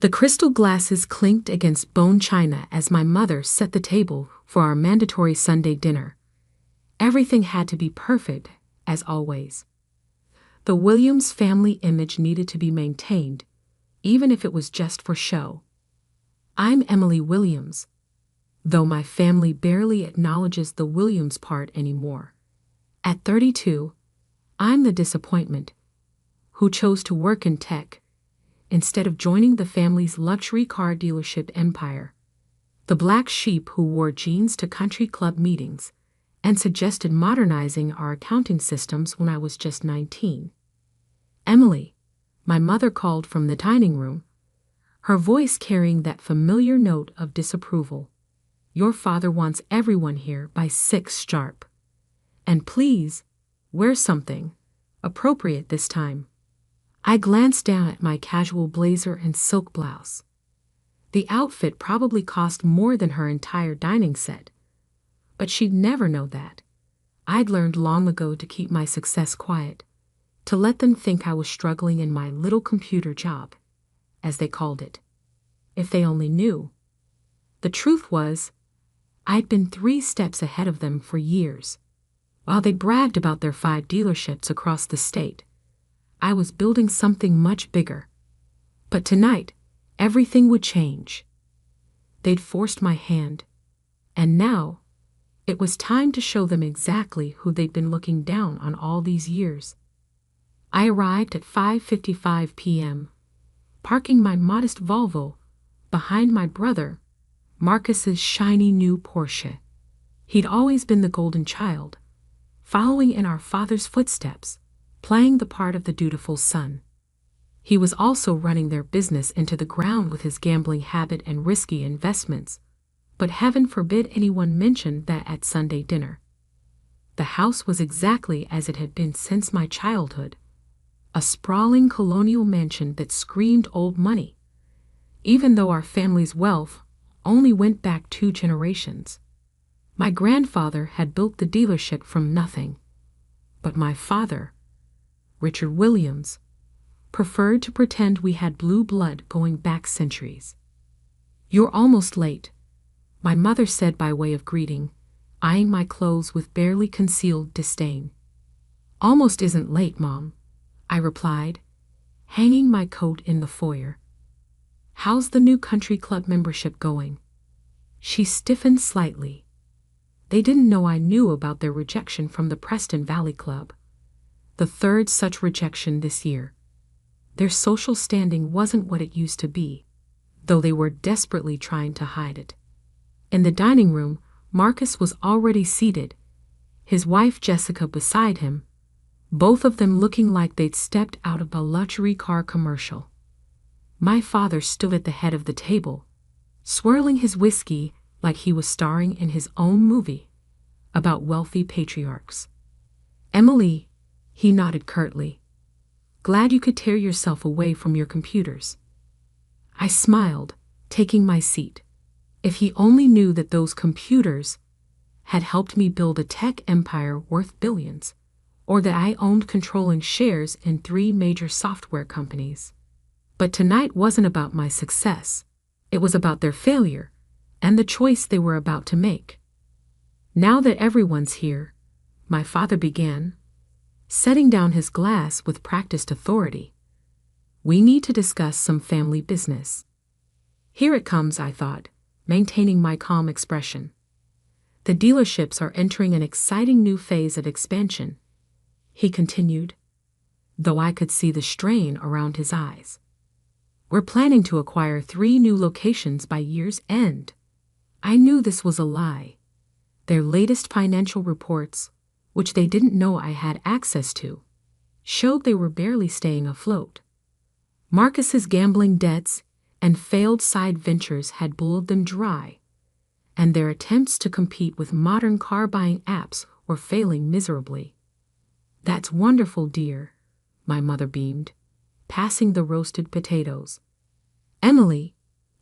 The crystal glasses clinked against bone china as my mother set the table for our mandatory Sunday dinner. Everything had to be perfect, as always. The Williams family image needed to be maintained, even if it was just for show. I'm Emily Williams, though my family barely acknowledges the Williams part anymore. At 32, I'm the disappointment who chose to work in tech instead of joining the family's luxury car dealership empire. The black sheep who wore jeans to country club meetings and suggested modernizing our accounting systems when I was just 19. Emily, my mother called from the dining room, her voice carrying that familiar note of disapproval. Your father wants everyone here by 6 sharp. And please, wear something appropriate this time. I glanced down at my casual blazer and silk blouse. The outfit probably cost more than her entire dining set, but she'd never know that. I'd learned long ago to keep my success quiet, to let them think I was struggling in my little computer job, as they called it. If they only knew. The truth was, I'd been 3 steps ahead of them for years. While they bragged about their 5 dealerships across the state, I was building something much bigger. But tonight, everything would change. They'd forced my hand, and now, it was time to show them exactly who they'd been looking down on all these years. I arrived at 5:55 p.m., parking my modest Volvo behind my brother, Marcus's shiny new Porsche. He'd always been the golden child, following in our father's footsteps, playing the part of the dutiful son. He was also running their business into the ground with his gambling habit and risky investments, but heaven forbid anyone mentioned that at Sunday dinner. The house was exactly as it had been since my childhood, a sprawling colonial mansion that screamed old money, even though our family's wealth only went back 2 generations. My grandfather had built the dealership from nothing, but my father, Richard Williams, preferred to pretend we had blue blood going back centuries. You're almost late, my mother said by way of greeting, eyeing my clothes with barely concealed disdain. Almost isn't late, Mom, I replied, hanging my coat in the foyer. How's the new country club membership going? She stiffened slightly. They didn't know I knew about their rejection from the Preston Valley Club. The 3rd such rejection this year. Their social standing wasn't what it used to be, though they were desperately trying to hide it. In the dining room, Marcus was already seated, his wife Jessica beside him, both of them looking like they'd stepped out of a luxury car commercial. My father stood at the head of the table, swirling his whiskey like he was starring in his own movie about wealthy patriarchs. Emily, he nodded curtly. Glad you could tear yourself away from your computers. I smiled, taking my seat. If he only knew that those computers had helped me build a tech empire worth billions, or that I owned controlling shares in 3 major software companies. But tonight wasn't about my success. It was about their failure and the choice they were about to make. Now that everyone's here, my father began, setting down his glass with practiced authority. We need to discuss some family business. Here it comes, I thought, maintaining my calm expression. The dealerships are entering an exciting new phase of expansion, he continued, though I could see the strain around his eyes. We're planning to acquire 3 new locations by year's end. I knew this was a lie. Their latest financial reports, which they didn't know I had access to, showed they were barely staying afloat. Marcus's gambling debts and failed side ventures had boiled them dry, and their attempts to compete with modern car-buying apps were failing miserably. That's wonderful, dear, my mother beamed, passing the roasted potatoes. Emily,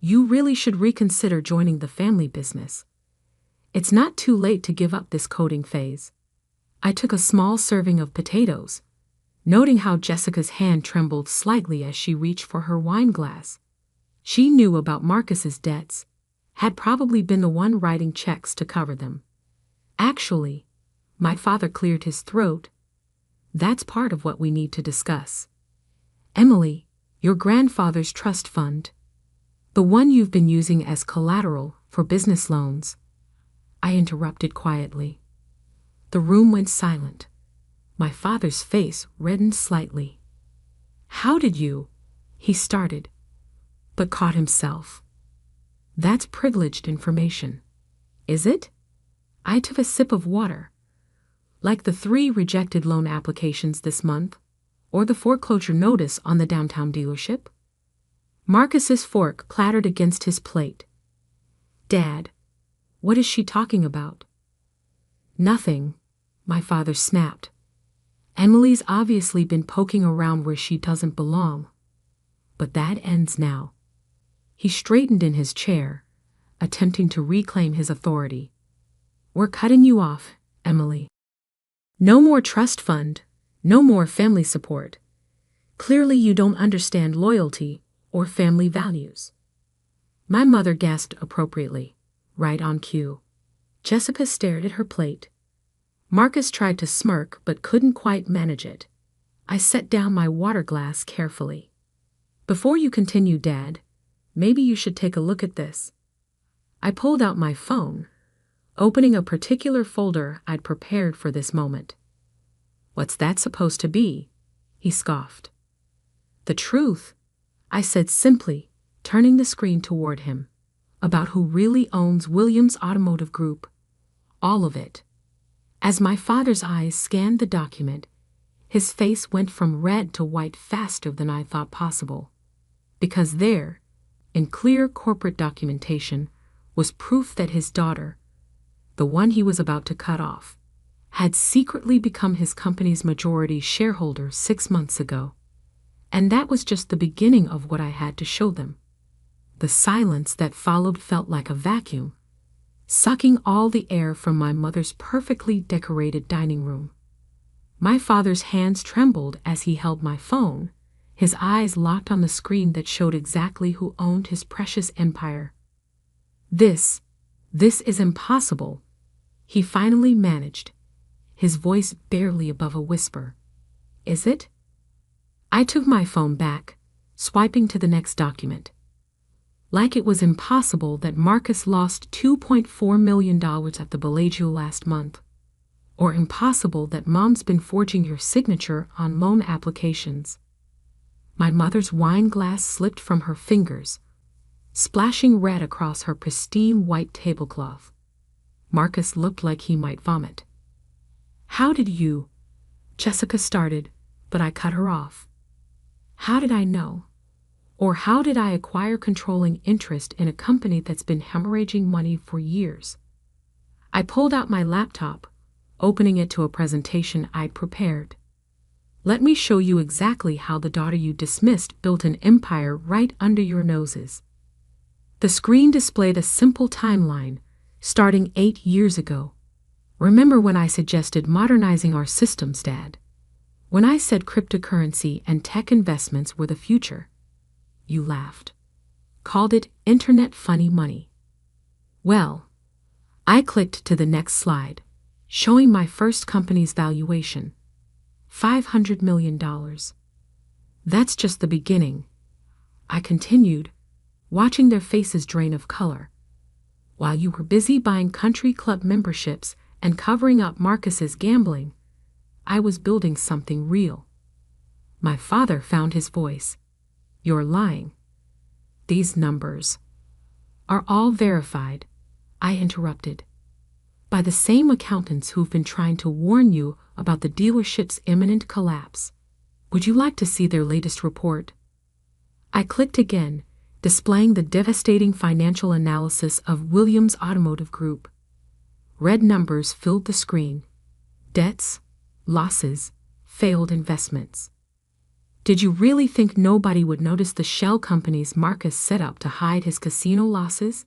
you really should reconsider joining the family business. It's not too late to give up this coding phase. I took a small serving of potatoes, noting how Jessica's hand trembled slightly as she reached for her wine glass. She knew about Marcus's debts, had probably been the one writing checks to cover them. Actually, my father cleared his throat. That's part of what we need to discuss. Emily, your grandfather's trust fund, the one you've been using as collateral for business loans. I interrupted quietly. The room went silent. My father's face reddened slightly. How did you? He started, but caught himself. That's privileged information. Is it? I took a sip of water. Like the 3 rejected loan applications this month, or the foreclosure notice on the downtown dealership? Marcus's fork clattered against his plate. Dad, what is she talking about? Nothing, my father snapped. Emily's obviously been poking around where she doesn't belong. But that ends now. He straightened in his chair, attempting to reclaim his authority. We're cutting you off, Emily. No more trust fund, no more family support. Clearly you don't understand loyalty or family values. My mother gasped appropriately, right on cue. Jessica stared at her plate. Marcus tried to smirk but couldn't quite manage it. I set down my water glass carefully. Before you continue, Dad, maybe you should take a look at this. I pulled out my phone, opening a particular folder I'd prepared for this moment. What's that supposed to be? He scoffed. The truth, I said simply, turning the screen toward him, about who really owns Williams Automotive Group. All of it. As my father's eyes scanned the document, his face went from red to white faster than I thought possible. Because there, in clear corporate documentation, was proof that his daughter, the one he was about to cut off, had secretly become his company's majority shareholder 6 months ago. And that was just the beginning of what I had to show them. The silence that followed felt like a vacuum, sucking all the air from my mother's perfectly decorated dining room. My father's hands trembled as he held my phone, his eyes locked on the screen that showed exactly who owned his precious empire. This is impossible, he finally managed, his voice barely above a whisper. Is it? I took my phone back, swiping to the next document. Like it was impossible that Marcus lost $2.4 million at the Bellagio last month. Or impossible that Mom's been forging your signature on loan applications. My mother's wine glass slipped from her fingers, splashing red across her pristine white tablecloth. Marcus looked like he might vomit. How did you? Jessica started, but I cut her off. How did I know? Or how did I acquire controlling interest in a company that's been hemorrhaging money for years? I pulled out my laptop, opening it to a presentation I'd prepared. Let me show you exactly how the daughter you dismissed built an empire right under your noses. The screen displayed a simple timeline, starting 8 years ago. Remember when I suggested modernizing our systems, Dad? When I said cryptocurrency and tech investments were the future? You laughed. Called it internet funny money. Well, I clicked to the next slide, showing my first company's valuation. $500 million. That's just the beginning. I continued, watching their faces drain of color. While you were busy buying country club memberships and covering up Marcus's gambling, I was building something real. My father found his voice. You're lying. These numbers are all verified, I interrupted, by the same accountants who've been trying to warn you about the dealership's imminent collapse. Would you like to see their latest report? I clicked again, displaying the devastating financial analysis of Williams Automotive Group. Red numbers filled the screen. Debts, losses, failed investments. Did you really think nobody would notice the shell companies Marcus set up to hide his casino losses?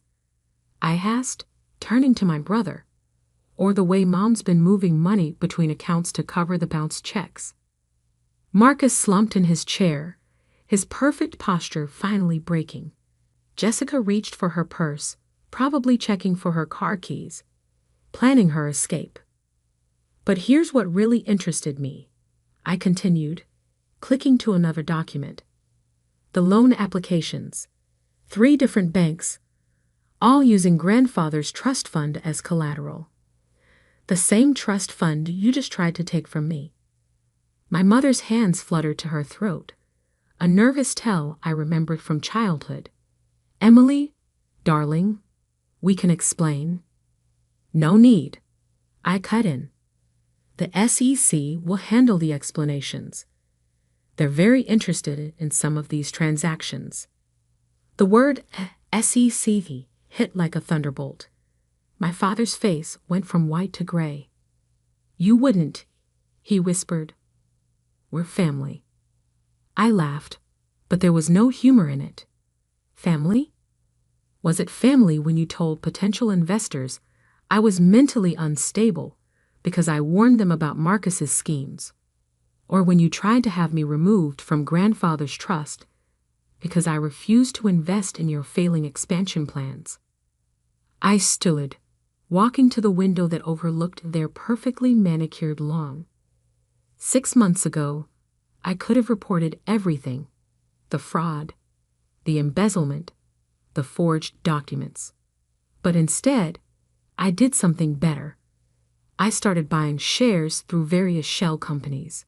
I asked, turning to my brother. Or the way Mom's been moving money between accounts to cover the bounced checks. Marcus slumped in his chair, his perfect posture finally breaking. Jessica reached for her purse, probably checking for her car keys, planning her escape. But here's what really interested me, I continued, clicking to another document. The loan applications. 3 different banks, all using grandfather's trust fund as collateral. The same trust fund you just tried to take from me. My mother's hands fluttered to her throat, a nervous tell I remembered from childhood. Emily, darling, we can explain. No need. I cut in. The SEC will handle the explanations. They're very interested in some of these transactions. The word SEC hit like a thunderbolt. My father's face went from white to gray. You wouldn't, he whispered. We're family. I laughed, but there was no humor in it. Family? Was it family when you told potential investors I was mentally unstable because I warned them about Marcus's schemes? Or when you tried to have me removed from grandfather's trust because I refused to invest in your failing expansion plans? I stood, walking to the window that overlooked their perfectly manicured lawn. 6 months ago, I could have reported everything: the fraud, the embezzlement, the forged documents. But instead, I did something better. I started buying shares through various shell companies.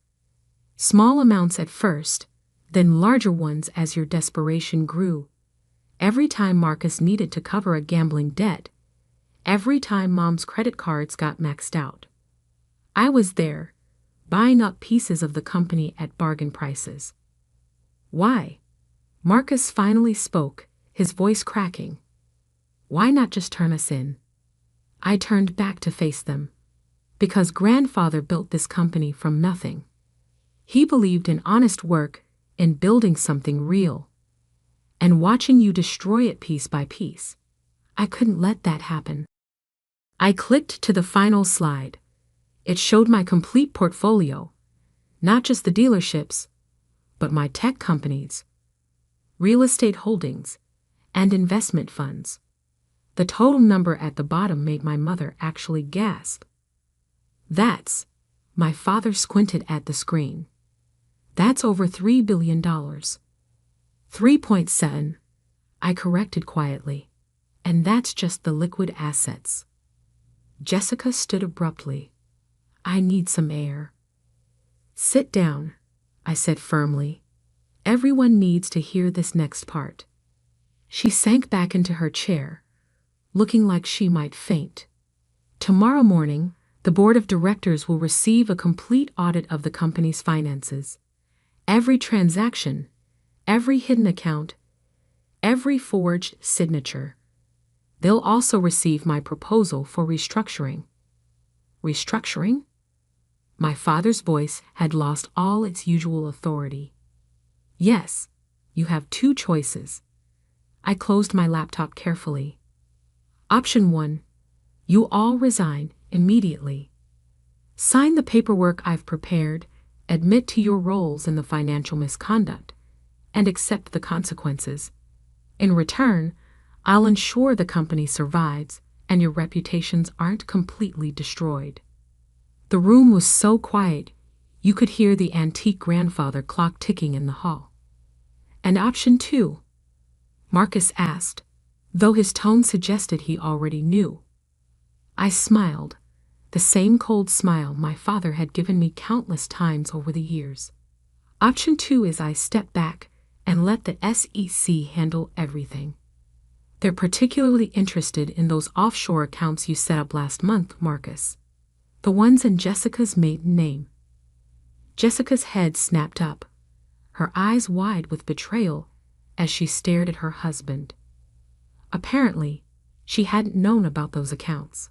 Small amounts at first, then larger ones as your desperation grew. Every time Marcus needed to cover a gambling debt, every time Mom's credit cards got maxed out, I was there, buying up pieces of the company at bargain prices. Why? Marcus finally spoke, his voice cracking. Why not just turn us in? I turned back to face them. Because grandfather built this company from nothing. He believed in honest work, in building something real. And watching you destroy it piece by piece, I couldn't let that happen. I clicked to the final slide. It showed my complete portfolio, not just the dealerships, but my tech companies, real estate holdings, and investment funds. The total number at the bottom made my mother actually gasp. That's, my father squinted at the screen. That's over $3 billion. 3.7, I corrected quietly. And that's just the liquid assets. Jessica stood abruptly. I need some air. Sit down, I said firmly. Everyone needs to hear this next part. She sank back into her chair, looking like she might faint. Tomorrow morning, the board of directors will receive a complete audit of the company's finances. Every transaction, every hidden account, every forged signature. They'll also receive my proposal for restructuring. Restructuring? My father's voice had lost all its usual authority. Yes, you have 2 choices. I closed my laptop carefully. Option 1, you all resign immediately. Sign the paperwork I've prepared, admit to your roles in the financial misconduct, and accept the consequences. In return, I'll ensure the company survives and your reputations aren't completely destroyed. The room was so quiet, you could hear the antique grandfather clock ticking in the hall. And option 2? Marcus asked, though his tone suggested he already knew. I smiled, the same cold smile my father had given me countless times over the years. Option 2 is I step back and let the SEC handle everything. They're particularly interested in those offshore accounts you set up last month, Marcus. The ones in Jessica's maiden name. Jessica's head snapped up, her eyes wide with betrayal as she stared at her husband. Apparently, she hadn't known about those accounts.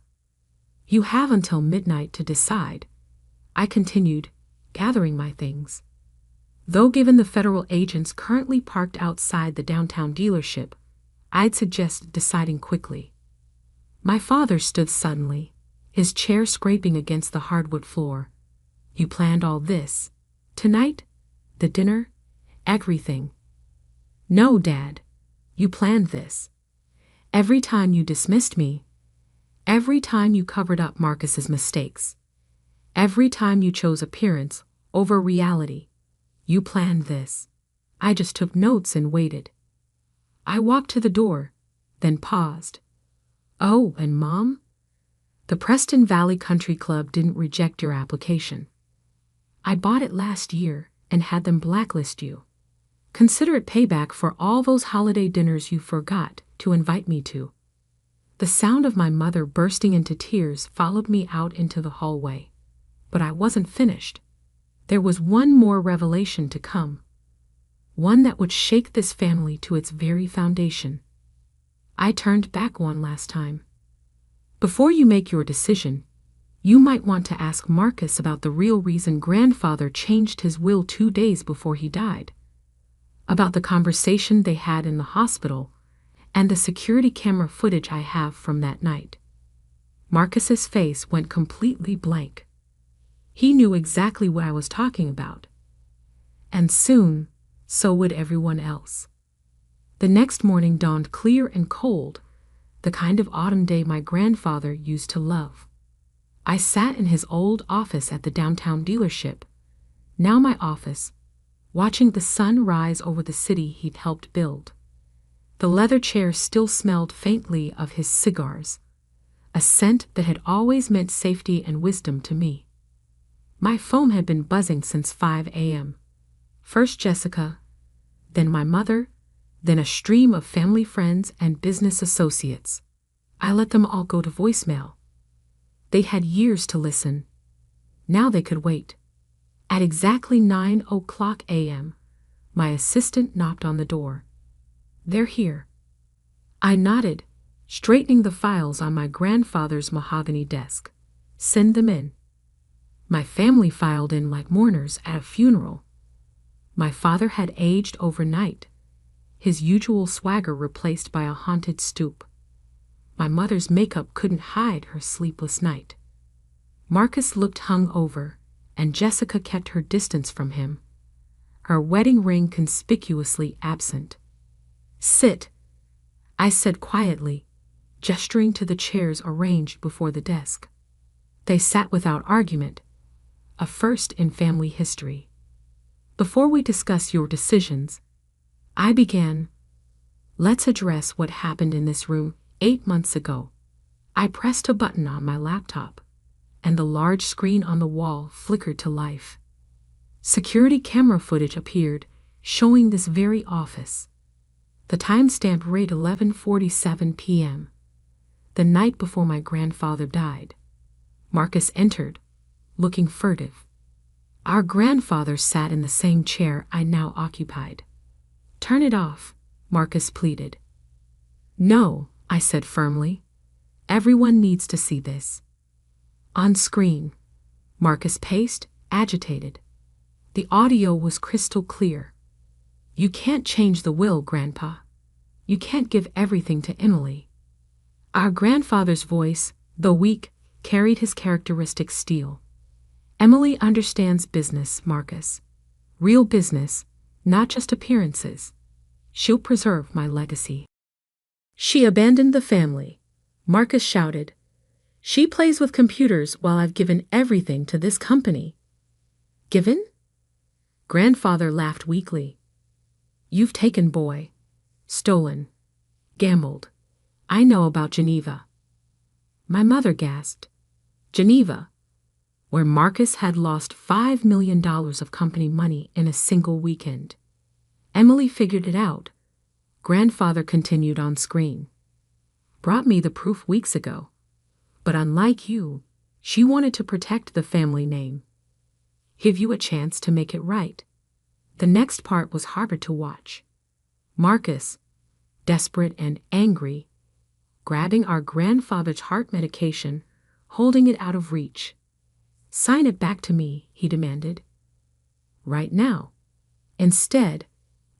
You have until midnight to decide, I continued, gathering my things. Though given the federal agents currently parked outside the downtown dealership, I'd suggest deciding quickly. My father stood suddenly, his chair scraping against the hardwood floor. You planned all this? Tonight? The dinner? Everything? No, Dad. You planned this. Every time you dismissed me, every time you covered up Marcus's mistakes, every time you chose appearance over reality, you planned this. I just took notes and waited. I walked to the door, then paused. Oh, and Mom? The Preston Valley Country Club didn't reject your application. I bought it last year and had them blacklist you. Consider it payback for all those holiday dinners you forgot to invite me to. The sound of my mother bursting into tears followed me out into the hallway. But I wasn't finished. There was one more revelation to come. One that would shake this family to its very foundation. I turned back one last time. Before you make your decision, you might want to ask Marcus about the real reason Grandfather changed his will 2 days before he died. About the conversation they had in the hospital and the security camera footage I have from that night. Marcus's face went completely blank. He knew exactly what I was talking about. And soon, so would everyone else. The next morning dawned clear and cold, the kind of autumn day my grandfather used to love. I sat in his old office at the downtown dealership, now my office, watching the sun rise over the city he'd helped build. The leather chair still smelled faintly of his cigars, a scent that had always meant safety and wisdom to me. My phone had been buzzing since 5 a.m. First Jessica, then my mother, then a stream of family friends and business associates. I let them all go to voicemail. They had years to listen. Now they could wait. At exactly 9:00 a.m., my assistant knocked on the door. They're here. I nodded, straightening the files on my grandfather's mahogany desk. Send them in. My family filed in like mourners at a funeral. My father had aged overnight, his usual swagger replaced by a haunted stoop. My mother's makeup couldn't hide her sleepless night. Marcus looked hungover, and Jessica kept her distance from him, her wedding ring conspicuously absent. Sit, I said quietly, gesturing to the chairs arranged before the desk. They sat without argument, a first in family history. Before we discuss your decisions, I began, let's address what happened in this room 8 months ago. I pressed a button on my laptop, and the large screen on the wall flickered to life. Security camera footage appeared, showing this very office. The timestamp read 11:47 p.m., the night before my grandfather died. Marcus entered, looking furtive. Our grandfather sat in the same chair I now occupied. Turn it off, Marcus pleaded. No, I said firmly. Everyone needs to see this. On screen, Marcus paced, agitated. The audio was crystal clear. You can't change the will, Grandpa. You can't give everything to Emily. Our grandfather's voice, though weak, carried his characteristic steel. Emily understands business, Marcus. Real business, not just appearances. She'll preserve my legacy. She abandoned the family, Marcus shouted. She plays with computers while I've given everything to this company. Given? Grandfather laughed weakly. You've taken, boy. Stolen. Gambled. I know about Geneva. My mother gasped. Geneva, where Marcus had lost $5 million of company money in a single weekend. Emily figured it out. Grandfather continued on screen. Brought me the proof weeks ago. But unlike you, she wanted to protect the family name. Give you a chance to make it right. The next part was harder to watch. Marcus, desperate and angry, grabbing our grandfather's heart medication, holding it out of reach. Sign it back to me, he demanded. Right now. Instead,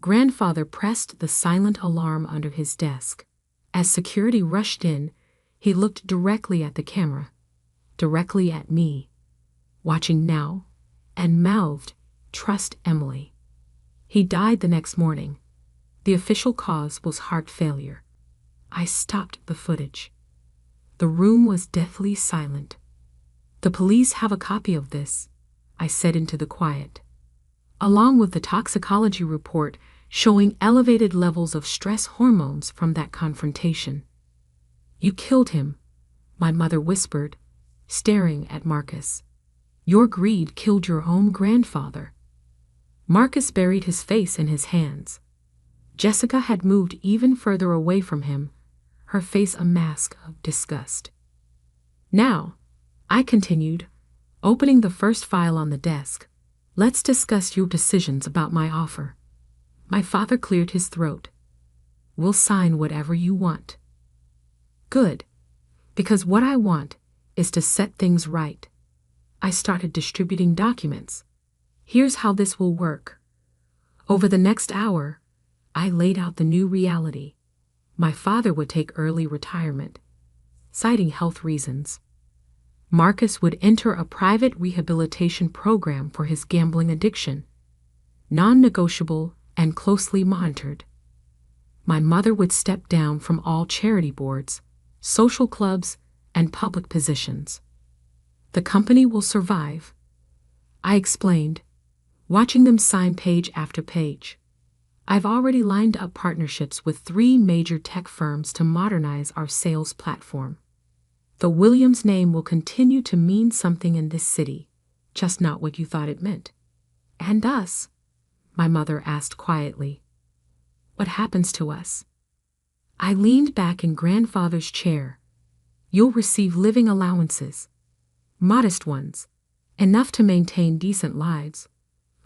Grandfather pressed the silent alarm under his desk. As security rushed in, he looked directly at the camera, directly at me, watching now, and mouthed, "Trust Emily." He died the next morning. The official cause was heart failure. I stopped the footage. The room was deathly silent. The police have a copy of this, I said into the quiet, along with the toxicology report showing elevated levels of stress hormones from that confrontation. You killed him, my mother whispered, staring at Marcus. Your greed killed your own grandfather. Marcus buried his face in his hands. Jessica had moved even further away from him, her face a mask of disgust. Now, I continued, opening the first file on the desk, let's discuss your decisions about my offer. My father cleared his throat. We'll sign whatever you want. Good, because what I want is to set things right. I started distributing documents. Here's how this will work. Over the next hour, I laid out the new reality. My father would take early retirement, citing health reasons. Marcus would enter a private rehabilitation program for his gambling addiction, non-negotiable and closely monitored. My mother would step down from all charity boards, social clubs, and public positions. The company will survive, I explained, watching them sign page after page. I've already lined up partnerships with 3 major tech firms to modernize our sales platform. The Williams name will continue to mean something in this city, just not what you thought it meant. And us? My mother asked quietly. What happens to us? I leaned back in grandfather's chair. You'll receive living allowances. Modest ones, enough to maintain decent lives,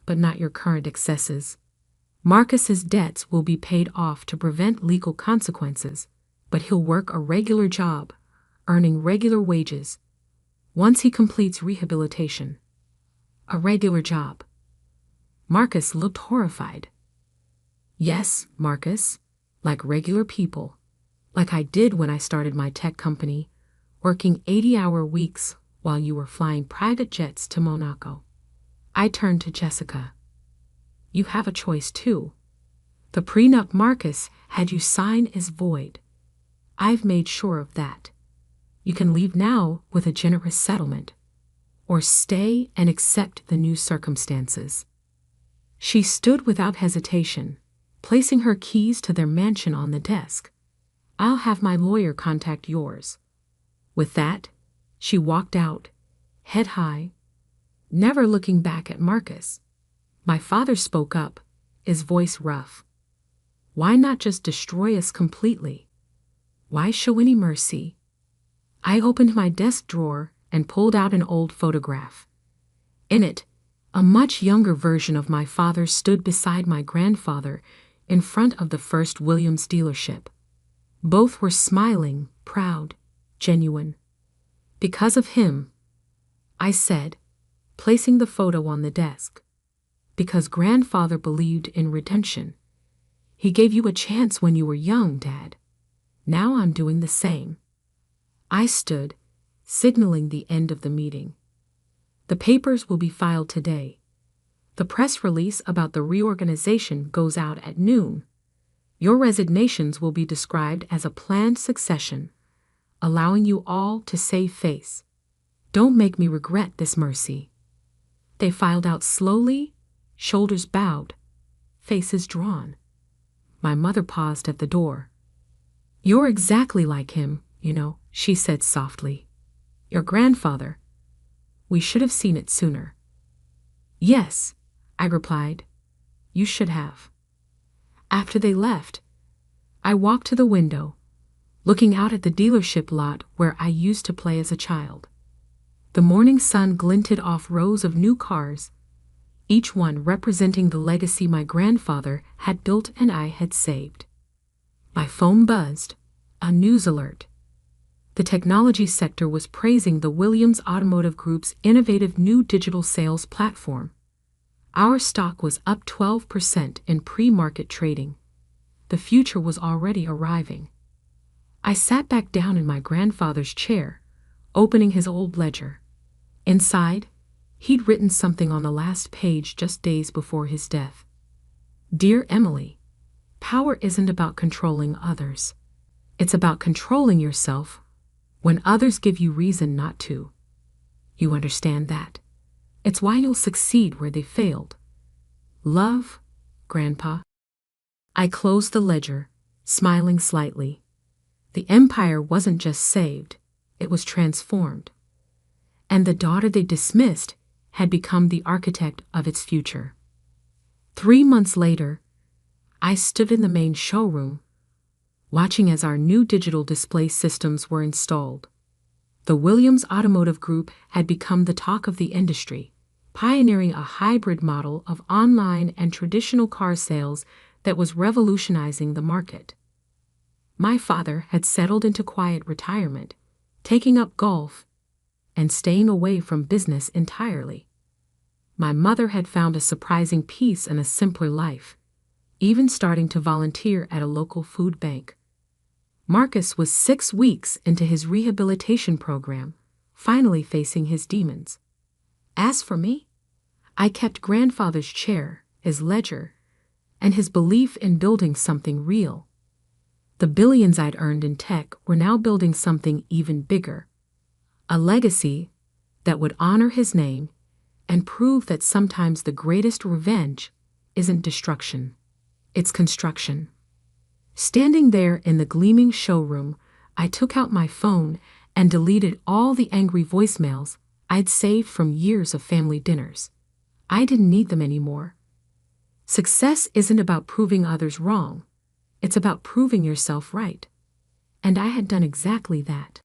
but not your current excesses. Marcus's debts will be paid off to prevent legal consequences, but he'll work a regular job, earning regular wages, once he completes rehabilitation. A regular job. Marcus looked horrified. Yes, Marcus, like regular people, like I did when I started my tech company, working 80-hour weeks while you were flying private jets to Monaco. I turned to Jessica. You have a choice too. The prenup Marcus had you sign is void. I've made sure of that. You can leave now with a generous settlement, or stay and accept the new circumstances. She stood without hesitation, placing her keys to their mansion on the desk. I'll have my lawyer contact yours. With that, she walked out, head high, never looking back at Marcus. My father spoke up, his voice rough. Why not just destroy us completely? Why show any mercy? I opened my desk drawer and pulled out an old photograph. In it, a much younger version of my father stood beside my grandfather in front of the first Williams dealership. Both were smiling, proud, genuine. Because of him, I said, placing the photo on the desk. Because grandfather believed in redemption. He gave you a chance when you were young, Dad. Now I'm doing the same. I stood, signaling the end of the meeting. The papers will be filed today. The press release about the reorganization goes out at noon. Your resignations will be described as a planned succession, allowing you all to save face. Don't make me regret this, Mercy. They filed out slowly, shoulders bowed, faces drawn. My mother paused at the door. You're exactly like him, you know, she said softly. Your grandfather. We should have seen it sooner. Yes, I replied. You should have. After they left, I walked to the window, looking out at the dealership lot where I used to play as a child. The morning sun glinted off rows of new cars, each one representing the legacy my grandfather had built and I had saved. My phone buzzed, a news alert. The technology sector was praising the Williams Automotive Group's innovative new digital sales platform. Our stock was up 12% in pre-market trading. The future was already arriving. I sat back down in my grandfather's chair, opening his old ledger. Inside, he'd written something on the last page just days before his death. Dear Emily, Power isn't about controlling others. It's about controlling yourself when others give you reason not to. You understand that? It's why you'll succeed where they failed. Love, Grandpa. I closed the ledger, smiling slightly. The empire wasn't just saved, it was transformed. And the daughter they dismissed had become the architect of its future. 3 months later, I stood in the main showroom, watching as our new digital display systems were installed. The Williams Automotive Group had become the talk of the industry, pioneering a hybrid model of online and traditional car sales that was revolutionizing the market. My father had settled into quiet retirement, taking up golf and staying away from business entirely. My mother had found a surprising peace and a simpler life, even starting to volunteer at a local food bank. Marcus was 6 weeks into his rehabilitation program, finally facing his demons. As for me, I kept grandfather's chair, his ledger, and his belief in building something real. The billions I'd earned in tech were now building something even bigger, a legacy that would honor his name and prove that sometimes the greatest revenge isn't destruction, it's construction. Standing there in the gleaming showroom, I took out my phone and deleted all the angry voicemails I'd saved from years of family dinners. I didn't need them anymore. Success isn't about proving others wrong, it's about proving yourself right. And I had done exactly that.